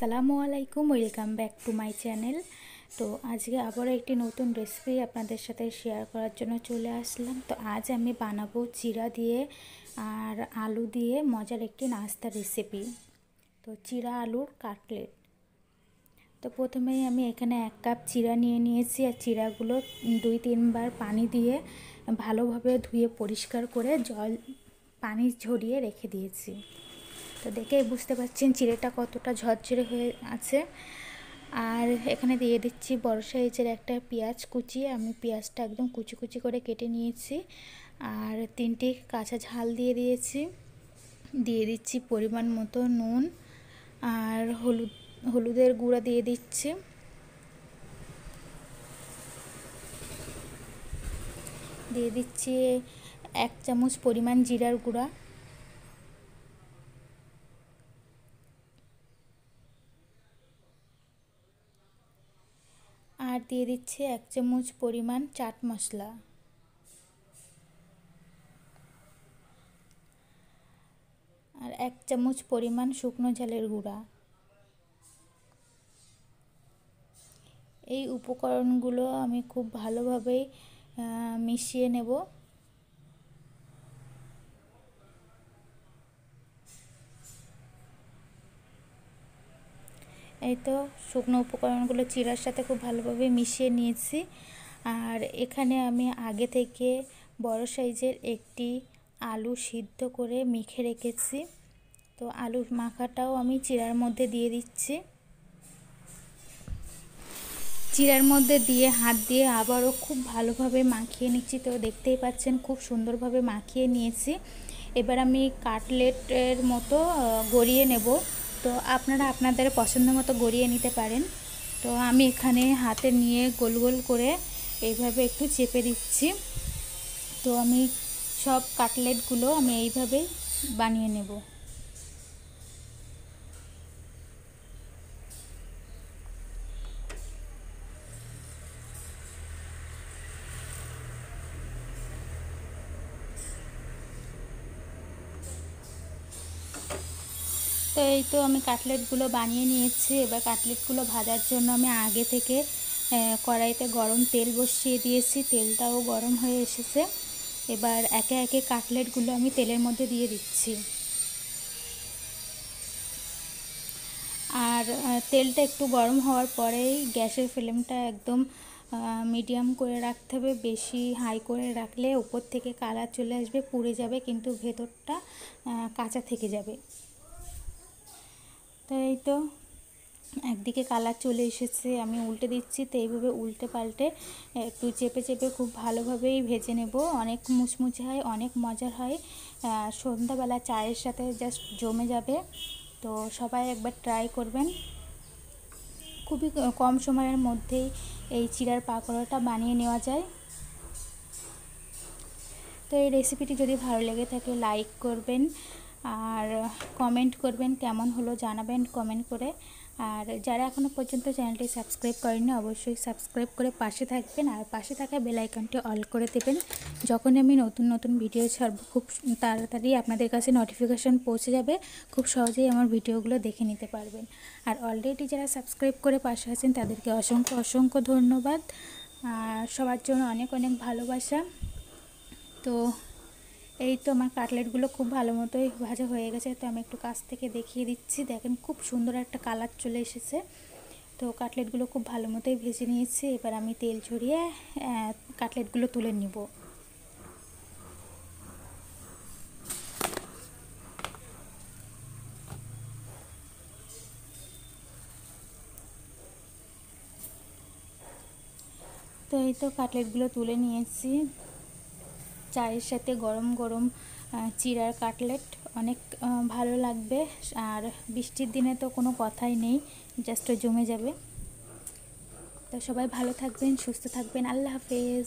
আসসালামু আলাইকুম, welcome back to my channel. তো আজকে আবারও একটি নতুন রেসিপি আপনাদের সাথে শেয়ার করার জন্য চলে আসলাম। তো আজ আমি বানাবো চিরা দিয়ে আর আলু দিয়ে মজার একটি নাস্তা রেসিপি। তো চিরা আলুর কাটলেট। তো প্রথমেই আমি এখানে 1 কাপ চিরা নিয়ে নিয়েছি, আর চিরাগুলো 2-3 বার পানি দিয়ে ভালোভাবে ধুয়ে পরিষ্কার করে পানি ঝরিয়ে রেখে দিয়েছি। তো দেখেই বুঝতে পারছেন চিড়েটা কতটা ঝরঝরে হয়ে আছে। আর এখানে দিয়ে দিচ্ছি বড় সাইজের একটা পেঁয়াজ কুচি। আমি পেঁয়াজটা একদম কুচি কুচি করে কেটে নিয়েছি। আর 3টি কাঁচা ঝাল দিয়ে দিয়েছি। দিয়ে দিচ্ছি পরিমাণ মতো নুন আর হলুদের গুঁড়া দিয়ে দিচ্ছি। দিয়ে দিচ্ছি 1 চামচ পরিমাণ জিরার গুঁড়া। আর দিয়ে দিচ্ছি 1 চামচ পরিমাণ চাট মশলা। আর 1 চামচ পরিমাণ শুকনো ঝালের গুঁড়া। এই উপকরণগুলো আমি খুব ভালোভাবে মিশিয়ে নেব। এই তো শুকনো উপকরণগুলো চিড়ার সাথে খুব ভালোভাবে মিশিয়ে নিয়েছি। আর এখানে আমি আগে থেকে বড় সাইজের একটি আলু সিদ্ধ করে মেখে রেখেছি। তো আলুর মাখাটাও আমি চিড়ার মধ্যে দিয়ে দিচ্ছি। চিড়ার মধ্যে দিয়ে হাত দিয়ে আবারও খুব ভালোভাবে মাখিয়ে নিচ্ছি। তো দেখতেই পাচ্ছেন খুব সুন্দরভাবে মাখিয়ে নিয়েছি। এবার আমি কাটলেটের মতো গড়িয়ে নেব। তো আপনারা আপনাদের পছন্দ মতো গড়িয়ে নিতে পারেন। তো আমি এখানে হাতে নিয়ে গোল গোল করে এইভাবে একটু চেপে দিচ্ছি। তো আমি সব কাটলেটগুলো আমি এইভাবে বানিয়ে নেব। তো এই তো আমি কাটলেটগুলো বানিয়ে নিয়েছি। এবার কাটলেটগুলো ভাজার জন্য আমি আগে থেকে কড়াইতে গরম তেল বসিয়ে দিয়েছি। তেলটাও গরম হয়ে এসেছে। এবার একে একে কাটলেটগুলো আমি তেলের মধ্যে দিয়ে দিচ্ছি। আর তেলটা একটু গরম হওয়ার পরেই গ্যাসের ফ্লেমটা একদম মিডিয়াম করে রাখতে হবে। বেশি হাই করে রাখলে উপর থেকে কালার চলে আসবে, পুড়ে যাবে, কিন্তু ভেতরটা কাঁচা থেকে যাবে। তো এই তো একদিকে কালার চলে এসেছে, আমি উল্টে দিচ্ছি। তো এইভাবে উল্টে পাল্টে একটু চেপে চেপে খুব ভালোভাবেই ভেজে নেব। অনেক মুচমুচে হয়, অনেক মজার হয়। সন্ধ্যাবেলা চায়ের সাথে জাস্ট জমে যাবে। তো সবাই একবার ট্রাই করবেন। খুবই কম সময়ের মধ্যেই এই চিড়ার পাকোড়াটা বানিয়ে নেওয়া যায়। তো এই রেসিপিটি যদি ভালো লেগে থাকে লাইক করবেন আর কমেন্ট করবেন, কেমন হলো জানাবেন কমেন্ট করে। আর যারা এখনও পর্যন্ত চ্যানেলটি সাবস্ক্রাইব করেননি অবশ্যই সাবস্ক্রাইব করে পাশে থাকবেন। আর পাশে থাকা বেল আইকনটি অল করে দেবেন। যখন আমি নতুন নতুন ভিডিও ছাড়ব খুব তাড়াতাড়ি আপনাদের কাছে নোটিফিকেশান পৌঁছে যাবে। খুব সহজেই আমার ভিডিওগুলো দেখে নিতে পারবেন। আর অলরেডি যারা সাবস্ক্রাইব করে পাশে আছেন তাদেরকে অসংখ্য অসংখ্য ধন্যবাদ। আর সবার জন্য অনেক অনেক ভালোবাসা। তো এই তো আমার কাটলেটগুলো খুব ভালো মতোই ভাজা হয়ে গেছে। তো আমি একটু কাছ থেকে দেখিয়ে দিচ্ছি। দেখেন খুব সুন্দর একটা কালার চলে এসেছে। তো কাটলেটগুলো খুব ভালো মতোই ভেজে নিয়েছি। এবার আমি তেল ঝরিয়ে কাটলেটগুলো তুলে নিব। তো এই তো কাটলেটগুলো তুলে নিয়েছি। চায়ের সাথে গরম গরম চিড়ার কাটলেট অনেক ভালো লাগবে। আর বৃষ্টির দিনে তো কোনো কথাই নেই, জাস্ট জমে যাবে। তো সবাই ভালো থাকবেন, সুস্থ থাকবেন। আল্লাহ হাফেজ।